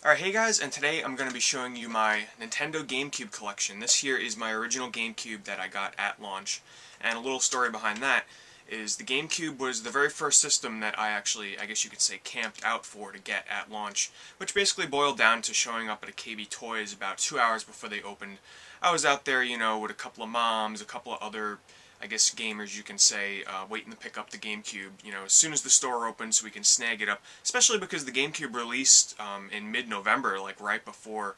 Alright, hey guys, and today I'm going to be showing you my Nintendo GameCube collection. This here is my original GameCube that I got at launch, and a little story behind that is the GameCube was the very first system that I actually, I guess you could say, camped out for to get at launch, which basically boiled down to showing up at a KB Toys about 2 hours before they opened. I was out there, with a couple of moms, a couple of other, I guess, gamers, you can say, waiting to pick up the GameCube, as soon as the store opens so we can snag it up, especially because the GameCube released in mid-November, like right before,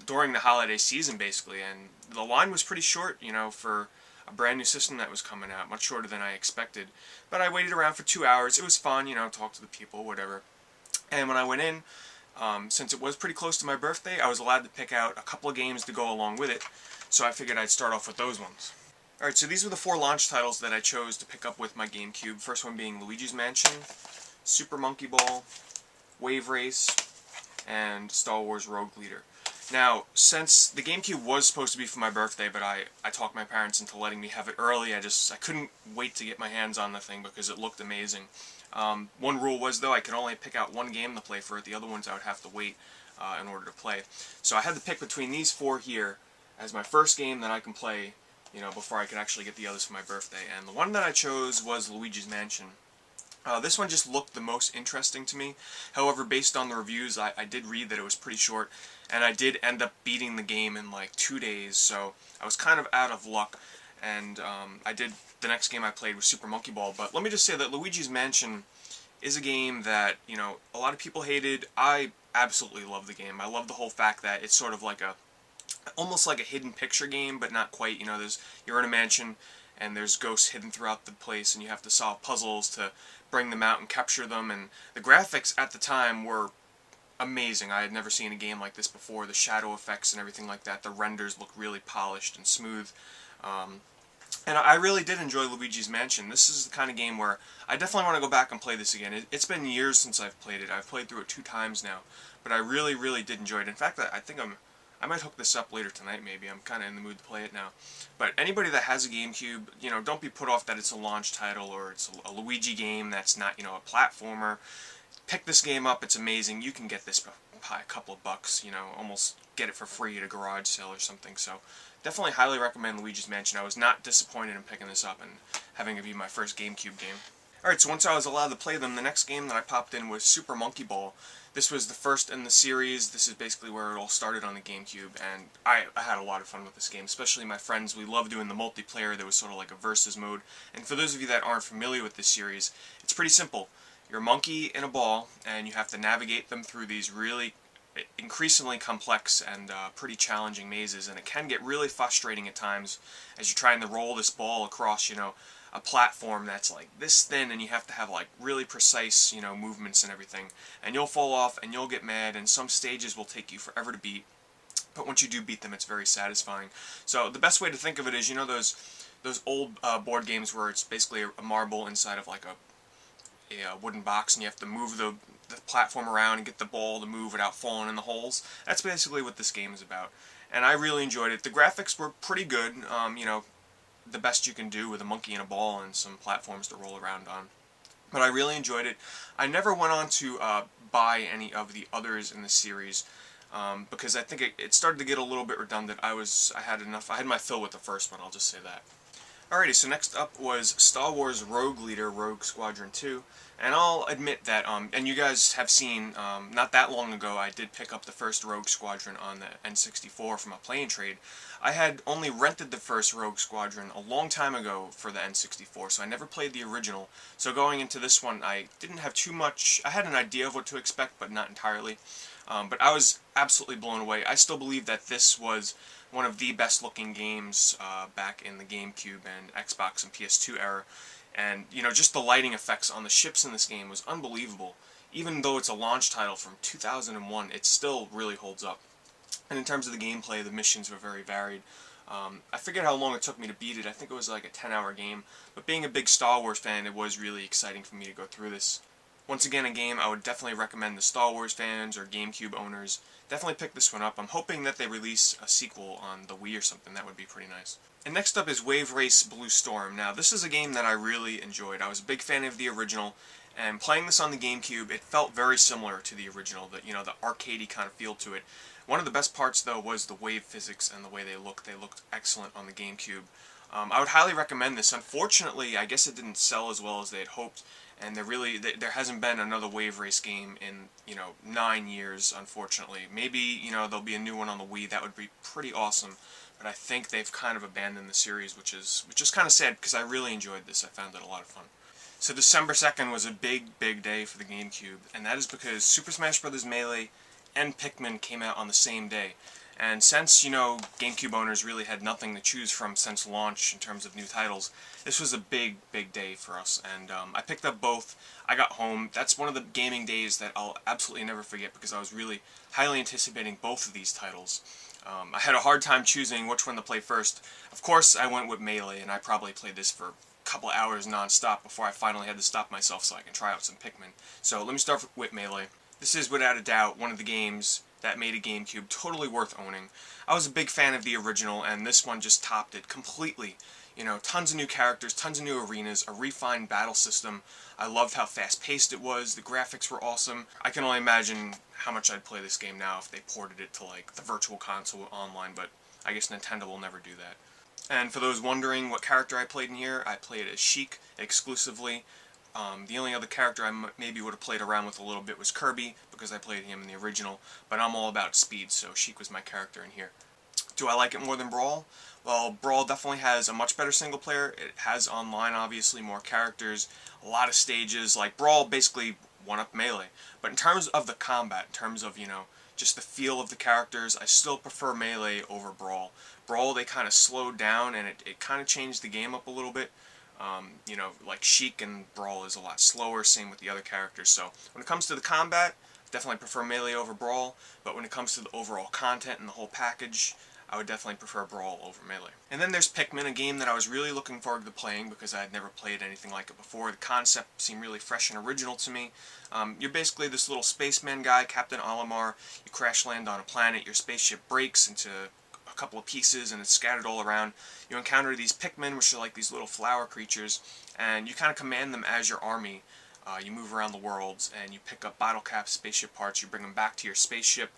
during the holiday season, basically, and the line was pretty short, for a brand new system that was coming out, much shorter than I expected, but I waited around for 2 hours. It was fun, talk to the people, whatever, and when I went in, since it was pretty close to my birthday, I was allowed to pick out a couple of games to go along with it, so I figured I'd start off with those ones. Alright, so these were the 4 launch titles that I chose to pick up with my GameCube. First one being Luigi's Mansion, Super Monkey Ball, Wave Race, and Star Wars Rogue Leader. Now, since the GameCube was supposed to be for my birthday, but I talked my parents into letting me have it early, I couldn't wait to get my hands on the thing because it looked amazing. One rule was, though, I could only pick out one game to play for it. The other ones I would have to wait in order to play. So I had to pick between these 4 here as my first game that I can play before I could actually get the others for my birthday. And the one that I chose was Luigi's Mansion. This one just looked the most interesting to me. However, based on the reviews, I did read that it was pretty short, and I did end up beating the game in like 2 days, so I was kind of out of luck. And the next game I played was Super Monkey Ball, but let me just say that Luigi's Mansion is a game that, a lot of people hated. I absolutely love the game. I love the whole fact that it's sort of like almost like a hidden picture game, but not quite. You're in a mansion, and there's ghosts hidden throughout the place, and you have to solve puzzles to bring them out and capture them. And the graphics at the time were amazing. I had never seen a game like this before. The shadow effects and everything like that. The renders look really polished and smooth. And I really did enjoy Luigi's Mansion. This is the kind of game where I definitely want to go back and play this again. It's been years since I've played it. I've played through it 2 times now, but I really, really did enjoy it. In fact, I think I might hook this up later tonight, maybe. I'm kind of in the mood to play it now. But anybody that has a GameCube, don't be put off that it's a launch title or it's a Luigi game that's not, a platformer. Pick this game up. It's amazing. You can get this by a couple of bucks, almost get it for free at a garage sale or something. So definitely highly recommend Luigi's Mansion. I was not disappointed in picking this up and having it be my first GameCube game. Alright, so once I was allowed to play them, the next game that I popped in was Super Monkey Ball. This was the first in the series. This is basically where it all started on the GameCube, and I had a lot of fun with this game, especially my friends. We loved doing the multiplayer. There was sort of like a versus mode, and for those of you that aren't familiar with this series, it's pretty simple. You're a monkey in a ball, and you have to navigate them through these really increasingly complex and pretty challenging mazes, and it can get really frustrating at times as you're trying to roll this ball across, a platform that's like this thin, and you have to have like really precise, movements and everything, and you'll fall off and you'll get mad, and some stages will take you forever to beat, but once you do beat them, it's very satisfying. So the best way to think of it is, those old board games where it's basically a marble inside of like a wooden box, and you have to move the platform around and get the ball to move without falling in the holes. That's basically what this game is about, and I really enjoyed it. The graphics were pretty good, the best you can do with a monkey and a ball and some platforms to roll around on. But I really enjoyed it. I never went on to buy any of the others in the series because I think it started to get a little bit redundant. I had my fill with the first one, I'll just say that. Alrighty, so next up was Star Wars Rogue Leader, Rogue Squadron 2, and I'll admit that, and you guys have seen, not that long ago, I did pick up the first Rogue Squadron on the N64 from a play and trade. I had only rented the first Rogue Squadron a long time ago for the N64, so I never played the original, so going into this one, I didn't have too much. I had an idea of what to expect, but not entirely. But I was absolutely blown away. I still believe that this was one of the best looking games back in the GameCube and Xbox and PS2 era. And, just the lighting effects on the ships in this game was unbelievable. Even though it's a launch title from 2001, it still really holds up. And in terms of the gameplay, the missions were very varied. I forget how long it took me to beat it. I think it was like a 10-hour game. But being a big Star Wars fan, it was really exciting for me to go through this. Once again, a game I would definitely recommend the Star Wars fans or GameCube owners. Definitely pick this one up. I'm hoping that they release a sequel on the Wii or something. That would be pretty nice. And next up is Wave Race Blue Storm. Now, this is a game that I really enjoyed. I was a big fan of the original, And playing this on the GameCube, it felt very similar to the original, the arcadey kind of feel to it. One of the best parts, though, was the wave physics and the way they looked. They looked excellent on the GameCube. I would highly recommend this. Unfortunately, I guess it didn't sell as well as they had hoped, and there hasn't been another wave race game in 9 years. Unfortunately, maybe there'll be a new one on the Wii. That would be pretty awesome. But I think they've kind of abandoned the series, which is kind of sad because I really enjoyed this. I found it a lot of fun. So December 2nd was a big day for the GameCube, and that is because Super Smash Bros. Melee and Pikmin came out on the same day. And since, GameCube owners really had nothing to choose from since launch in terms of new titles, this was a big day for us. And I picked up both. I got home. That's one of the gaming days that I'll absolutely never forget because I was really highly anticipating both of these titles. I had a hard time choosing which one to play first. Of course, I went with Melee, and I probably played this for couple hours non-stop before I finally had to stop myself so I can try out some Pikmin. So let me start with Melee. This is without a doubt one of the games that made a GameCube totally worth owning. I was a big fan of the original, and this one just topped it completely. Tons of new characters, tons of new arenas, a refined battle system. I loved how fast-paced it was, the graphics were awesome. I can only imagine how much I'd play this game now if they ported it to like the Virtual Console online, but I guess Nintendo will never do that. And for those wondering what character I played in here, I played as Sheik exclusively. The only other character I maybe would have played around with a little bit was Kirby, because I played him in the original, but I'm all about speed, so Sheik was my character in here. Do I like it more than Brawl? Well, Brawl definitely has a much better single player. It has online, obviously, more characters, a lot of stages. Like, Brawl basically one-up Melee. But in terms of the combat, in terms of, just the feel of the characters, I still prefer Melee over Brawl. Brawl, they kind of slowed down, and it kind of changed the game up a little bit. Like Sheik and Brawl is a lot slower, same with the other characters. So when it comes to the combat, I definitely prefer Melee over Brawl, but when it comes to the overall content and the whole package, I would definitely prefer Brawl over Melee. And then there's Pikmin, a game that I was really looking forward to playing because I had never played anything like it before. The concept seemed really fresh and original to me. You're basically this little spaceman guy, Captain Olimar. You crash land on a planet, your spaceship breaks into a couple of pieces and it's scattered all around. You encounter these Pikmin, which are like these little flower creatures, and you kind of command them as your army. You move around the world and you pick up bottle caps, spaceship parts, you bring them back to your spaceship,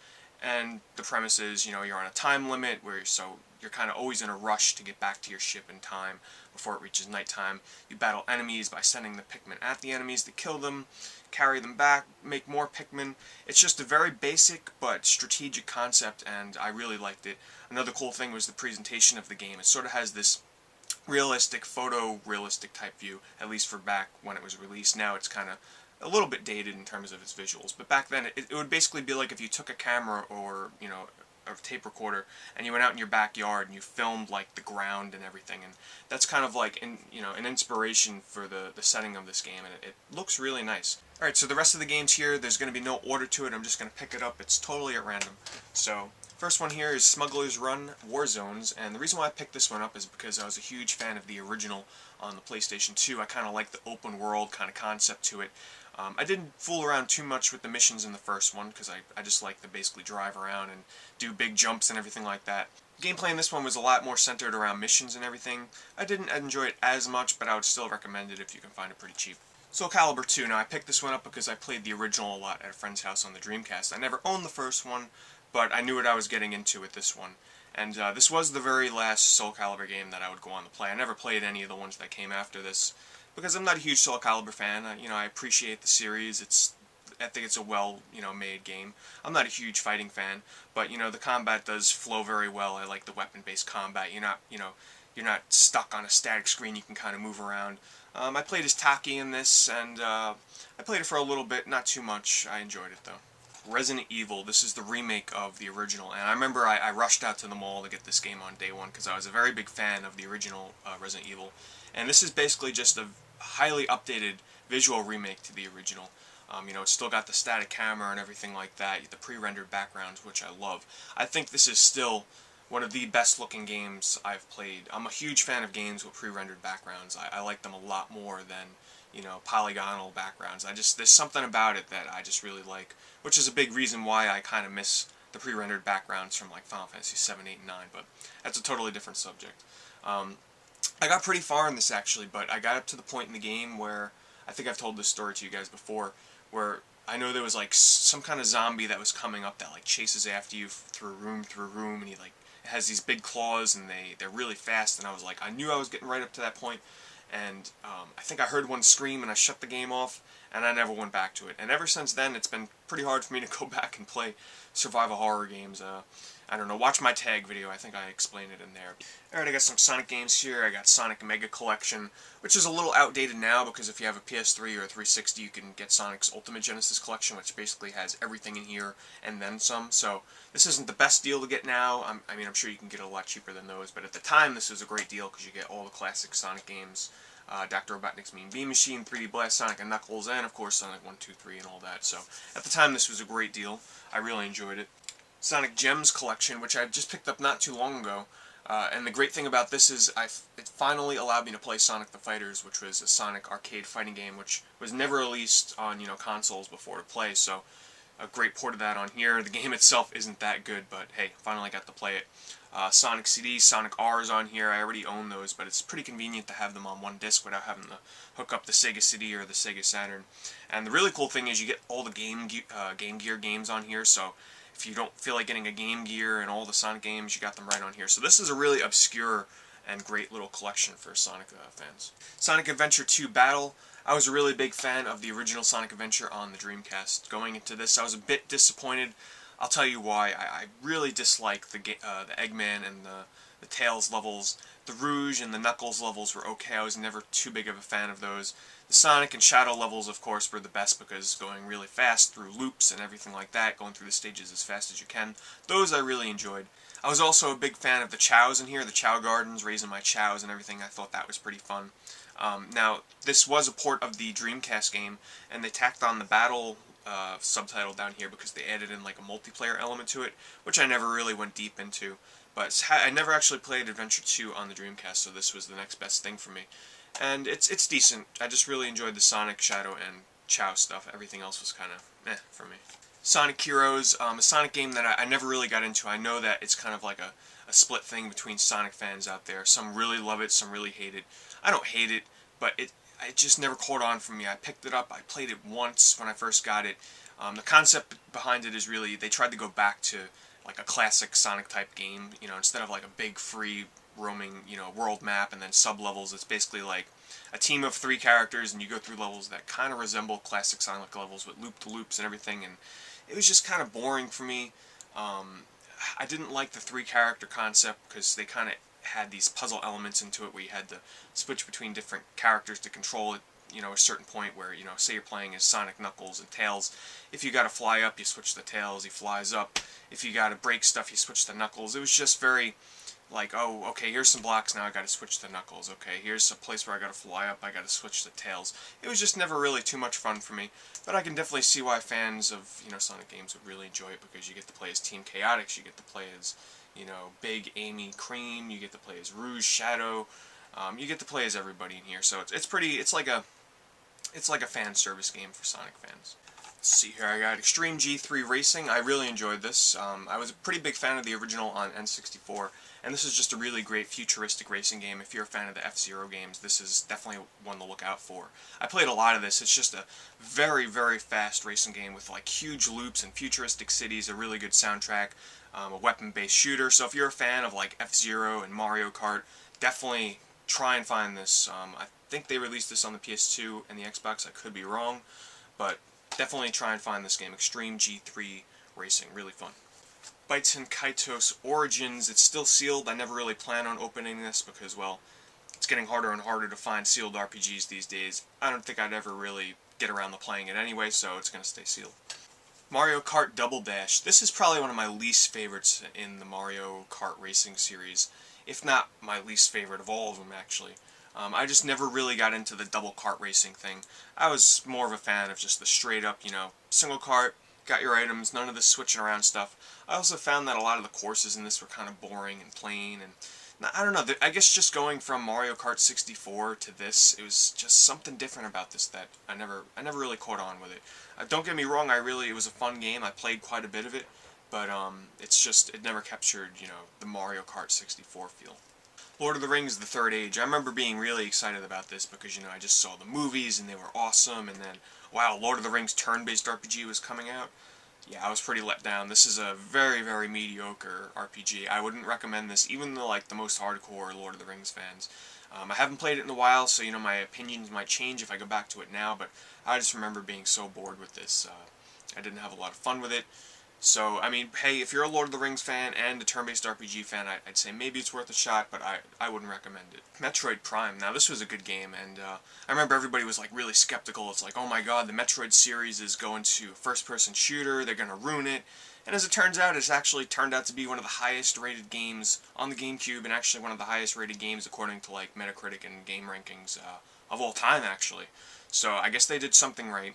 and the premise is, you're on a time limit so you're kind of always in a rush to get back to your ship in time before it reaches nighttime. You battle enemies by sending the Pikmin at the enemies to kill them, carry them back, make more Pikmin. It's just a very basic but strategic concept, and I really liked it. Another cool thing was the presentation of the game. It sort of has this realistic, photorealistic type view, at least for back when it was released. Now it's kind of a little bit dated in terms of its visuals, but back then it would basically be like if you took a camera or, a tape recorder and you went out in your backyard and you filmed like the ground and everything, and that's kind of like an inspiration for the setting of this game, and it looks really nice. Alright, so the rest of the games here, there's going to be no order to it. I'm just going to pick it up. It's totally at random. So first one here is Smugglers Run War Zones, and the reason why I picked this one up is because I was a huge fan of the original on the PlayStation 2. I kind of like the open world kind of concept to it. I didn't fool around too much with the missions in the first one, because I just like to basically drive around and do big jumps and everything like that. Gameplay in this one was a lot more centered around missions and everything. I didn't enjoy it as much, but I would still recommend it if you can find it pretty cheap. Soul Calibur 2. Now, I picked this one up because I played the original a lot at a friend's house on the Dreamcast. I never owned the first one, but I knew what I was getting into with this one. And this was the very last Soul Calibur game that I would go on to play. I never played any of the ones that came after this, because I'm not a huge Soul Calibur fan. I appreciate the series. I think it's a made game. I'm not a huge fighting fan, but the combat does flow very well. I like the weapon-based combat. You're not stuck on a static screen. You can kind of move around. I played as Taki in this, and I played it for a little bit, not too much. I enjoyed it though. Resident Evil. This is the remake of the original, and I remember I rushed out to the mall to get this game on day one because I was a very big fan of the original Resident Evil. And this is basically just a highly updated visual remake to the original. It's still got the static camera and everything like that, the pre-rendered backgrounds, which I love. I think this is still one of the best looking games I've played. I'm a huge fan of games with pre-rendered backgrounds. I like them a lot more than, polygonal backgrounds. There's something about it that I just really like, which is a big reason why I kind of miss the pre-rendered backgrounds from like Final Fantasy 7, 8, and 9, but that's a totally different subject. I got pretty far in this actually, but I got up to the point in the game where I think I've told this story to you guys before, where I know there was like some kind of zombie that was coming up that like chases after you through a room, and he like has these big claws, and they're really fast, and I was like, I knew I was getting right up to that point, and I think I heard one scream, and I shut the game off, and I never went back to it. And ever since then, it's been pretty hard for me to go back and play survival horror games. I don't know, watch my tag video, I think I explained it in there. Alright, I got some Sonic games here. I got Sonic Mega Collection, which is a little outdated now, because if you have a PS3 or a 360, you can get Sonic's Ultimate Genesis Collection, which basically has everything in here, and then some. So, this isn't the best deal to get now. I mean, I'm sure you can get it a lot cheaper than those, but at the time, this was a great deal, because you get all the classic Sonic games. Dr. Robotnik's Mean Bean Machine, 3D Blast, Sonic and Knuckles, and of course Sonic 1, 2, 3, and all that. So, at the time, this was a great deal. I really enjoyed it. Sonic Gems Collection, which I just picked up not too long ago. And the great thing about this is it finally allowed me to play Sonic the Fighters, which was a Sonic arcade fighting game, which was never released on, consoles before to play, so a great port of that on here. The game itself isn't that good, but hey, finally got to play it. Sonic CDs, Sonic R's on here. I already own those, but it's pretty convenient to have them on one disc without having to hook up the Sega CD or the Sega Saturn. And the really cool thing is you get all the Game Gear games on here, so if you don't feel like getting a Game Gear and all the Sonic games, you got them right on here. So this is a really obscure and great little collection for Sonic fans. Sonic Adventure 2 Battle. I was a really big fan of the original Sonic Adventure on the Dreamcast. Going into this, I was a bit disappointed. I'll tell you why. I really dislike the Eggman and the Tails levels. The Rouge and the Knuckles levels were okay. I was never too big of a fan of those. The Sonic and Shadow levels, of course, were the best because going really fast through loops and everything like that, going through the stages as fast as you can, those I really enjoyed. I was also a big fan of the Chows in here, the Chow Gardens, raising my Chows and everything. I thought that was pretty fun. Now, this was a port of the Dreamcast game, and they tacked on the Battle subtitle down here because they added in like a multiplayer element to it, which I never really went deep into. But I never actually played Adventure 2 on the Dreamcast, so this was the next best thing for me. And it's decent. I just really enjoyed the Sonic, Shadow, and Chow stuff. Everything else was kind of meh for me. Sonic Heroes, a Sonic game that I never really got into. I know that it's kind of like a split thing between Sonic fans out there. Some really love it, some really hate it. I don't hate it, but it just never caught on for me. I picked it up, I played it once when I first got it. The concept behind it is really, they tried to go back to like a classic Sonic type game, instead of like a big free roaming, world map and then sub-levels. It's basically like a team of 3 characters and you go through levels that kind of resemble classic Sonic levels with loop-to-loops and everything, and it was just kind of boring for me. I didn't like the 3-character concept because they kind of had these puzzle elements into it where you had to switch between different characters to control it, a certain point where, say you're playing as Sonic, Knuckles, and Tails. If you gotta fly up, you switch to Tails, he flies up. If you gotta break stuff, you switch to Knuckles. It was just very, like, oh, okay, here's some blocks, now I gotta switch to Knuckles. Okay, here's a place where I gotta fly up, I gotta switch to Tails. It was just never really too much fun for me, but I can definitely see why fans of, Sonic games would really enjoy it, because you get to play as Team Chaotix, you get to play as, Big Amy Cream, you get to play as Rouge, Shadow, you get to play as everybody in here, so it's like a fan service game for Sonic fans. Let's see here, I got Extreme G3 Racing. I really enjoyed this. I was a pretty big fan of the original on N64, and this is just a really great futuristic racing game. If you're a fan of the F-Zero games, this is definitely one to look out for. I played a lot of this. It's just a very, very fast racing game with like huge loops and futuristic cities, a really good soundtrack, a weapon-based shooter. So if you're a fan of like F-Zero and Mario Kart, definitely try and find this. I think they released this on the PS2 and the Xbox. I could be wrong, but definitely try and find this game. Extreme G3 Racing, really fun. Byton Kaitos Origins, it's still sealed. I never really plan on opening this because, well, it's getting harder and harder to find sealed RPGs these days. I don't think I'd ever really get around to playing it anyway, so it's going to stay sealed. Mario Kart Double Dash. This is probably one of my least favorites in the Mario Kart racing series, if not my least favorite of all of them, actually. I just never really got into the double kart racing thing. I was more of a fan of just the straight up, single kart, got your items, none of the switching around stuff. I also found that a lot of the courses in this were kind of boring and plain, and I don't know, I guess just going from Mario Kart 64 to this, it was just something different about this that I never really caught on with it. Don't get me wrong, it was a fun game, I played quite a bit of it, but it never captured, the Mario Kart 64 feel. Lord of the Rings: The Third Age. I remember being really excited about this because, you know, I just saw the movies and they were awesome, and then, wow, Lord of the Rings turn-based RPG was coming out. Yeah, I was pretty let down. This is a very, very mediocre RPG. I wouldn't recommend this, even to, like, the most hardcore Lord of the Rings fans. I haven't played it in a while, so, you know, my opinions might change if I go back to it now, but I just remember being so bored with this. I didn't have a lot of fun with it. So, I mean, hey, if you're a Lord of the Rings fan and a turn-based RPG fan, I'd say maybe it's worth a shot, but I wouldn't recommend it. Metroid Prime. Now, this was a good game, and I remember everybody was, like, really skeptical. It's like, oh my god, the Metroid series is going to a first-person shooter, they're going to ruin it. And as it turns out, it's actually turned out to be one of the highest-rated games on the Gamecube, and actually one of the highest-rated games according to, like, Metacritic and game rankings of all time, actually. So, I guess they did something right.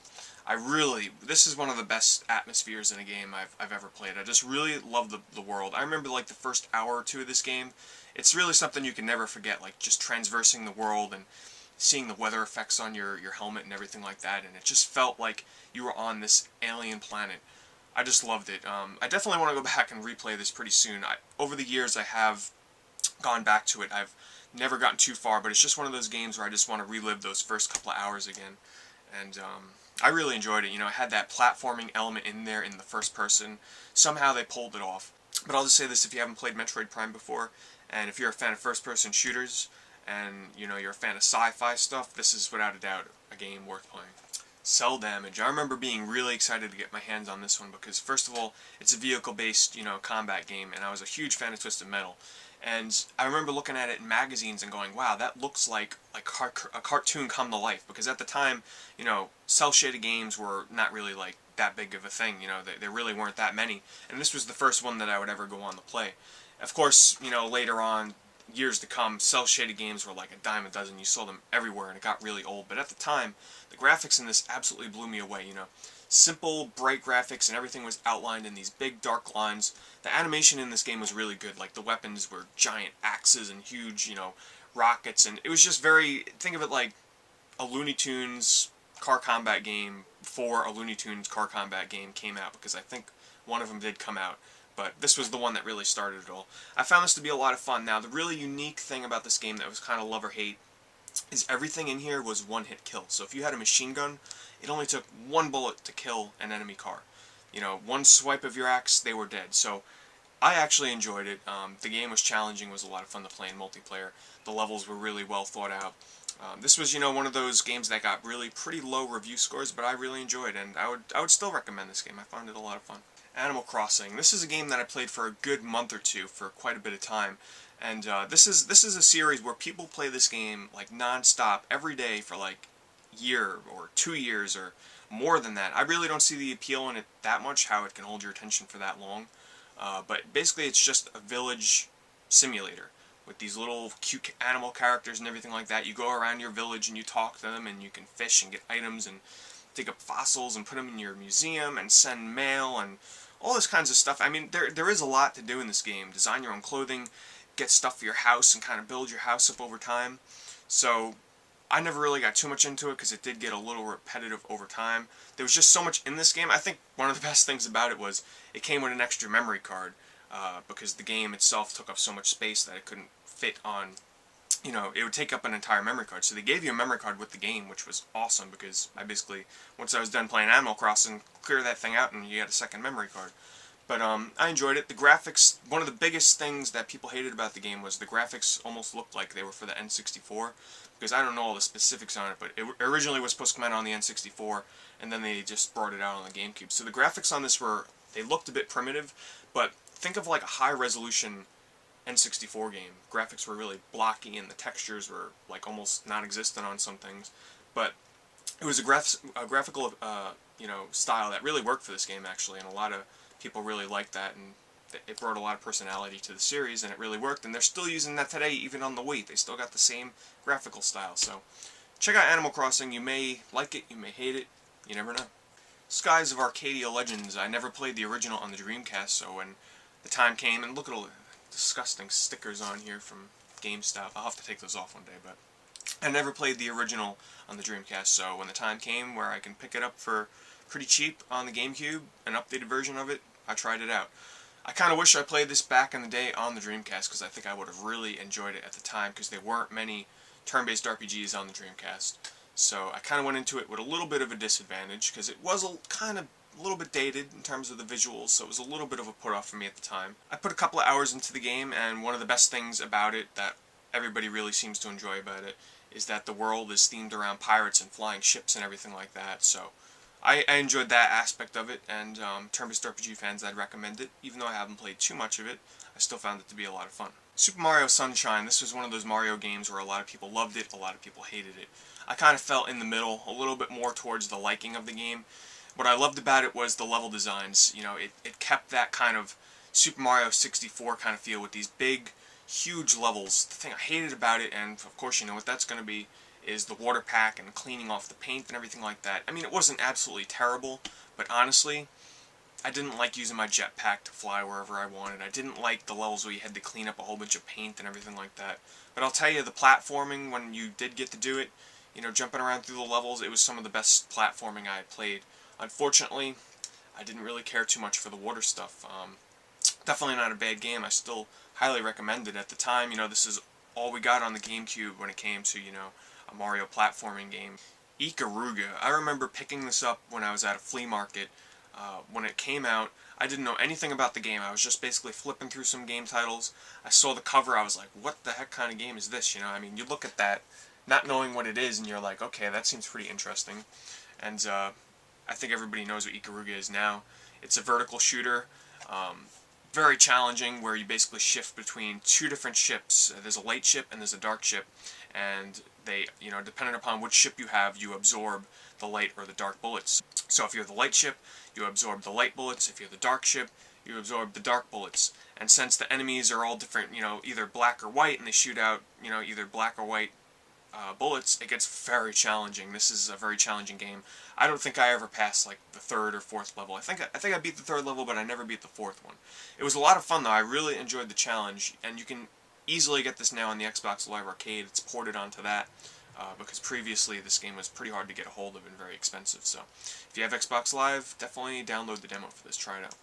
This is one of the best atmospheres in a game I've ever played. I just really love the world. I remember, like, the first hour or two of this game. It's really something you can never forget, like, just transversing the world and seeing the weather effects on your helmet and everything like that, and it just felt like you were on this alien planet. I just loved it. I definitely want to go back and replay this pretty soon. Over the years, I have gone back to it. I've never gotten too far, but it's just one of those games where I just want to relive those first couple of hours again. And I really enjoyed it. You know, it had that platforming element in there in the first person. Somehow they pulled it off. But I'll just say this, if you haven't played Metroid Prime before, and if you're a fan of first-person shooters, and, you know, you're a fan of sci-fi stuff, this is without a doubt a game worth playing. Cell Damage. I remember being really excited to get my hands on this one because, first of all, it's a vehicle-based, you know, combat game, and I was a huge fan of Twisted Metal. And I remember looking at it in magazines and going, wow, that looks like a cartoon come to life. Because at the time, you know, cel-shaded games were not really, like, that big of a thing. You know, there really weren't that many. And this was the first one that I would ever go on to play. Of course, you know, later on, years to come, cel-shaded games were like a dime a dozen. You saw them everywhere, and it got really old. But at the time, the graphics in this absolutely blew me away, you know. Simple, bright graphics, and everything was outlined in these big, dark lines. The animation in this game was really good. Like, the weapons were giant axes and huge, you know, rockets, and it was just very... Think of it like a Looney Tunes car combat game before a Looney Tunes car combat game came out, because I think one of them did come out. But this was the one that really started it all. I found this to be a lot of fun. Now, the really unique thing about this game that was kind of love or hate is everything in here was one-hit kill. So if you had a machine gun, it only took one bullet to kill an enemy car. You know, one swipe of your axe, they were dead. So I actually enjoyed it. The game was challenging, was a lot of fun to play in multiplayer. The levels were really well thought out. This was, you know, one of those games that got really pretty low review scores, but I really enjoyed it, and I would still recommend this game. I found it a lot of fun. Animal Crossing. This is a game that I played for a good month or two, for quite a bit of time. And this is a series where people play this game like non-stop every day for like a year or 2 years or more than that. I really don't see the appeal in it that much, how it can hold your attention for that long. But basically it's just a village simulator with these little cute animal characters and everything like that. You go around your village and you talk to them, and you can fish and get items and dig up fossils and put them in your museum and send mail and all this kinds of stuff. I mean, there is a lot to do in this game. Design your own clothing, get stuff for your house, and kind of build your house up over time. So I never really got too much into it because it did get a little repetitive over time. There was just so much in this game. I think one of the best things about it was it came with an extra memory card because the game itself took up so much space that it couldn't fit on, you know, it would take up an entire memory card. So they gave you a memory card with the game, which was awesome because I basically, once I was done playing Animal Crossing, clear that thing out and you got a second memory card. But I enjoyed it. The graphics, one of the biggest things that people hated about the game was the graphics almost looked like they were for the N64, because I don't know all the specifics on it, but it originally was supposed to come out on the N64, and then they just brought it out on the Gamecube. So the graphics on this they looked a bit primitive, but think of like a high-resolution N64 game. Graphics were really blocky, and the textures were like almost non-existent on some things, but it was a graphical you know, style that really worked for this game actually, and a lot of people really liked that, and it brought a lot of personality to the series, and it really worked, and they're still using that today, even on the Wii. They still got the same graphical style, so check out Animal Crossing. You may like it, you may hate it, you never know. Skies of Arcadia Legends. I never played the original on the Dreamcast, so when the time came, and look at all the disgusting stickers on here from GameStop. I'll have to take those off one day, but I never played the original on the Dreamcast, so when the time came where I can pick it up for pretty cheap on the Gamecube, an updated version of it, I tried it out. I kind of wish I played this back in the day on the Dreamcast, because I think I would have really enjoyed it at the time, because there weren't many turn-based RPGs on the Dreamcast. So I kind of went into it with a little bit of a disadvantage, because it was a little bit dated in terms of the visuals, so it was a little bit of a put-off for me at the time. I put a couple of hours into the game, and one of the best things about it that everybody really seems to enjoy about it is that the world is themed around pirates and flying ships and everything like that, so I enjoyed that aspect of it, and turn-based RPG fans, I'd recommend it. Even though I haven't played too much of it, I still found it to be a lot of fun. Super Mario Sunshine, this was one of those Mario games where a lot of people loved it, a lot of people hated it. I kind of felt in the middle, a little bit more towards the liking of the game. What I loved about it was the level designs. You know, it kept that kind of Super Mario 64 kind of feel with these big, huge levels. The thing I hated about it, and of course you know what that's going to be, is the water pack and cleaning off the paint and everything like that. I mean, it wasn't absolutely terrible, but honestly, I didn't like using my jetpack to fly wherever I wanted. I didn't like the levels where you had to clean up a whole bunch of paint and everything like that. But I'll tell you, the platforming, when you did get to do it, you know, jumping around through the levels, it was some of the best platforming I had played. Unfortunately, I didn't really care too much for the water stuff. Definitely not a bad game. I still highly recommend it. At the time, you know, this is all we got on the Gamecube when it came to, you know, a Mario platforming game. Ikaruga. I remember picking this up when I was at a flea market. When it came out, I didn't know anything about the game. I was just basically flipping through some game titles. I saw the cover, I was like, what the heck kind of game is this? You know, I mean, you look at that, not knowing what it is, and you're like, okay, that seems pretty interesting. And I think everybody knows what Ikaruga is now. It's a vertical shooter. Very challenging, where you basically shift between two different ships. There's a light ship and there's a dark ship, and they, you know, depending upon which ship you have, you absorb the light or the dark bullets. So if you're the light ship, you absorb the light bullets. If you're the dark ship, you absorb the dark bullets. And since the enemies are all different, you know, either black or white, and they shoot out, you know, either black or white bullets, it gets very challenging. This is a very challenging game. I don't think I ever passed like the third or fourth level. I think I beat the third level, but I never beat the fourth one. It was a lot of fun though. I really enjoyed the challenge, and you can easily get this now on the Xbox Live Arcade. It's ported onto that because previously this game was pretty hard to get a hold of and very expensive. So if you have Xbox Live, definitely download the demo for this. Try it out.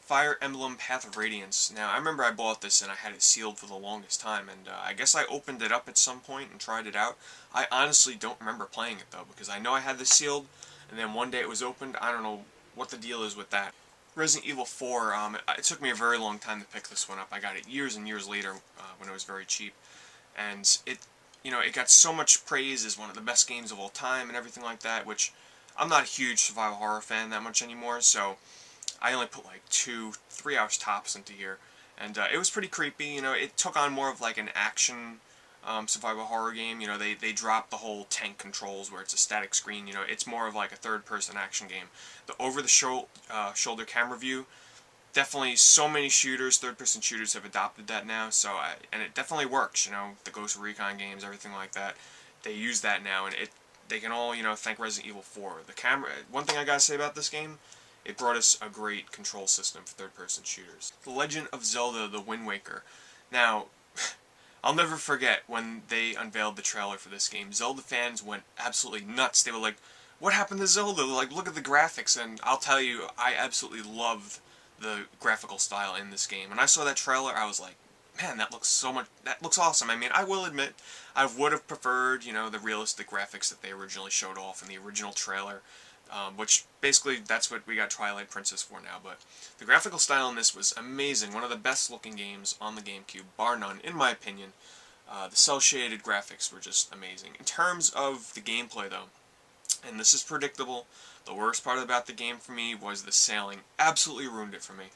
Fire Emblem Path of Radiance. Now, I remember I bought this and I had it sealed for the longest time, and I guess I opened it up at some point and tried it out. I honestly don't remember playing it, though, because I know I had this sealed, and then one day it was opened. I don't know what the deal is with that. Resident Evil 4, it took me a very long time to pick this one up. I got it years and years later when it was very cheap, and it, you know, it got so much praise as one of the best games of all time and everything like that, which I'm not a huge survival horror fan that much anymore, so I only put like 2-3 hours tops into here, and it was pretty creepy. You know, it took on more of like an action survival horror game. You know, they dropped the whole tank controls where it's a static screen. You know, it's more of like a third-person action game. The over-the-shoulder camera view, definitely so many shooters, third-person shooters have adopted that now. So and it definitely works. You know, the Ghost Recon games, everything like that, they use that now, and they can all, you know, thank Resident Evil 4. The camera. One thing I gotta say about this game, it brought us a great control system for third-person shooters. The Legend of Zelda: The Wind Waker. Now, I'll never forget when they unveiled the trailer for this game. Zelda fans went absolutely nuts. They were like, what happened to Zelda? Like, look at the graphics. And I'll tell you, I absolutely loved the graphical style in this game. When I saw that trailer, I was like, man, that looks awesome. I mean, I will admit, I would have preferred, you know, the realistic graphics that they originally showed off in the original trailer. Which basically that's what we got Twilight Princess for now, but the graphical style in this was amazing. One of the best looking games on the Gamecube, bar none, in my opinion. The cel-shaded graphics were just amazing. In terms of the gameplay though, and this is predictable, the worst part about the game for me was the sailing. Absolutely ruined it for me.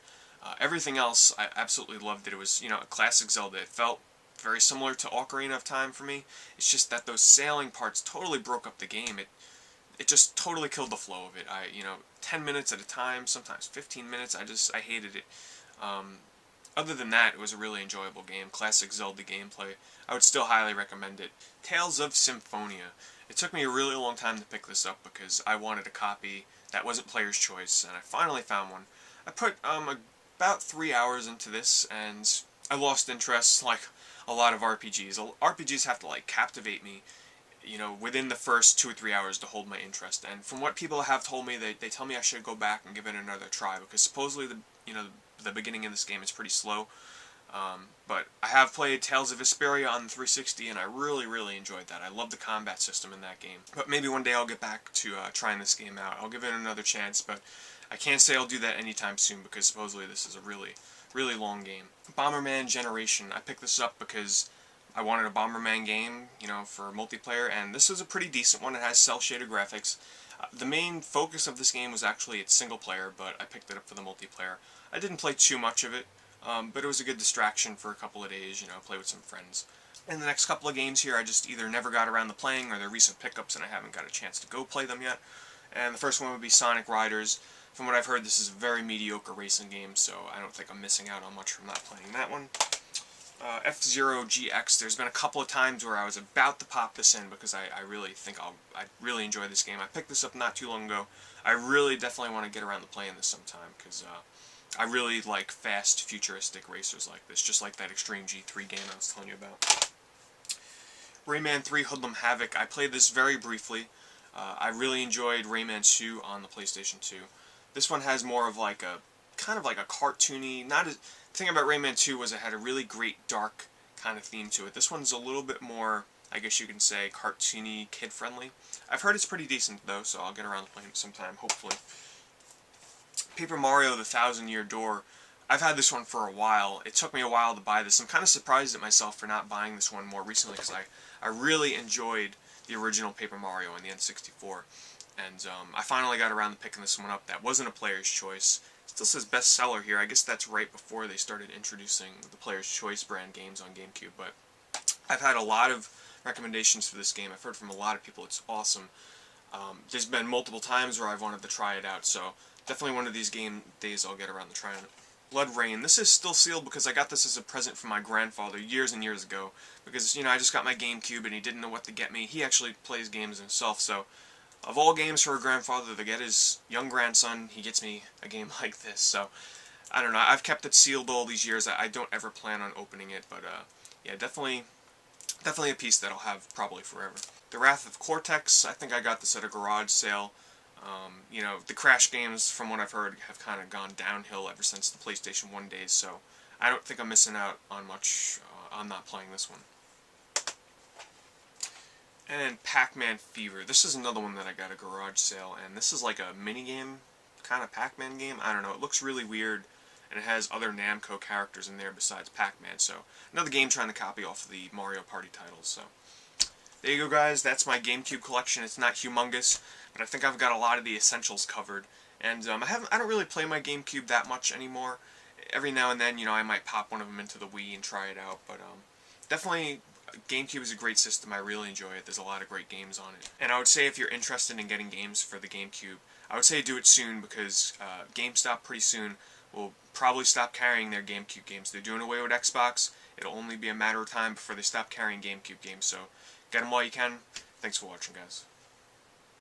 Everything else, I absolutely loved it. It was, you know, a classic Zelda. It felt very similar to Ocarina of Time for me. It's just that those sailing parts totally broke up the game. It just totally killed the flow of it. You know, 10 minutes at a time, sometimes 15 minutes, I hated it. Other than that, it was a really enjoyable game. Classic Zelda gameplay. I would still highly recommend it. Tales of Symphonia. It took me a really long time to pick this up because I wanted a copy that wasn't player's choice, and I finally found one. I put about 3 hours into this, and I lost interest, like a lot of RPGs. RPGs have to like captivate me, you know, within the first 2 or 3 hours to hold my interest. And from what people have told me, they tell me I should go back and give it another try, because supposedly the the beginning of this game is pretty slow. But I have played Tales of Vesperia on the 360, and I really enjoyed that. I love the combat system in that game. But maybe one day I'll get back to trying this game out. I'll give it another chance, but I can't say I'll do that anytime soon because supposedly this is a really long game. Bomberman Generation. I picked this up because I wanted a Bomberman game, you know, for multiplayer, and this is a pretty decent one. It has cel-shaded graphics. The main focus of this game was actually its single player, but I picked it up for the multiplayer. I didn't play too much of it. But it was a good distraction for a couple of days, you know, play with some friends. In the next couple of games here, I just either never got around to playing or they're recent pickups and I haven't got a chance to go play them yet. And the first one would be Sonic Riders. From what I've heard, this is a very mediocre racing game, so I don't think I'm missing out on much from not playing that one. F-Zero GX, there's been a couple of times where I was about to pop this in because I really think I really enjoy this game. I picked this up not too long ago. I really definitely want to get around to playing this sometime because I really like fast, futuristic racers like this, just like that Extreme G3 game I was telling you about. Rayman 3 Hoodlum Havoc, I played this very briefly. I really enjoyed Rayman 2 on the PlayStation 2. This one has more of like a, kind of like a cartoony, not as, the thing about Rayman 2 was it had a really great dark kind of theme to it. This one's a little bit more, I guess you can say, cartoony, kid-friendly. I've heard it's pretty decent though, so I'll get around to playing it sometime, hopefully. Paper Mario The Thousand Year Door. I've had this one for a while. It took me a while to buy this. I'm kind of surprised at myself for not buying this one more recently because I really enjoyed the original Paper Mario on the N64. And I finally got around to picking this one up. That wasn't a player's choice. It still says bestseller here. I guess that's right before they started introducing the player's choice brand games on Gamecube. But I've had a lot of recommendations for this game. I've heard from a lot of people it's awesome. There's been multiple times where I've wanted to try it out, so definitely one of these game days I'll get around to trying it. Blood Rain. This is still sealed because I got this as a present from my grandfather years and years ago. Because, you know, I just got my GameCube and he didn't know what to get me. He actually plays games himself, so of all games for a grandfather to get his young grandson, he gets me a game like this. So, I don't know. I've kept it sealed all these years. I don't ever plan on opening it, but yeah, definitely a piece that I'll have probably forever. The Wrath of Cortex. I think I got this at a garage sale. You know, the Crash games, from what I've heard, have kind of gone downhill ever since the PlayStation 1 days, so I don't think I'm missing out on much on not playing this one. And Pac-Man Fever. This is another one that I got at a garage sale, and this is like a mini-game, kind of Pac-Man game. I don't know, it looks really weird, and it has other Namco characters in there besides Pac-Man, so another game trying to copy off of the Mario Party titles, so there you go, guys. That's my GameCube collection. It's not humongous, but I think I've got a lot of the essentials covered. And I don't really play my GameCube that much anymore. Every now and then, you know, I might pop one of them into the Wii and try it out. But definitely, GameCube is a great system. I really enjoy it. There's a lot of great games on it. And I would say if you're interested in getting games for the GameCube, I would say do it soon because GameStop pretty soon will probably stop carrying their GameCube games. They're doing away with Xbox. It'll only be a matter of time before they stop carrying GameCube games. So get them while you can. Thanks for watching, guys.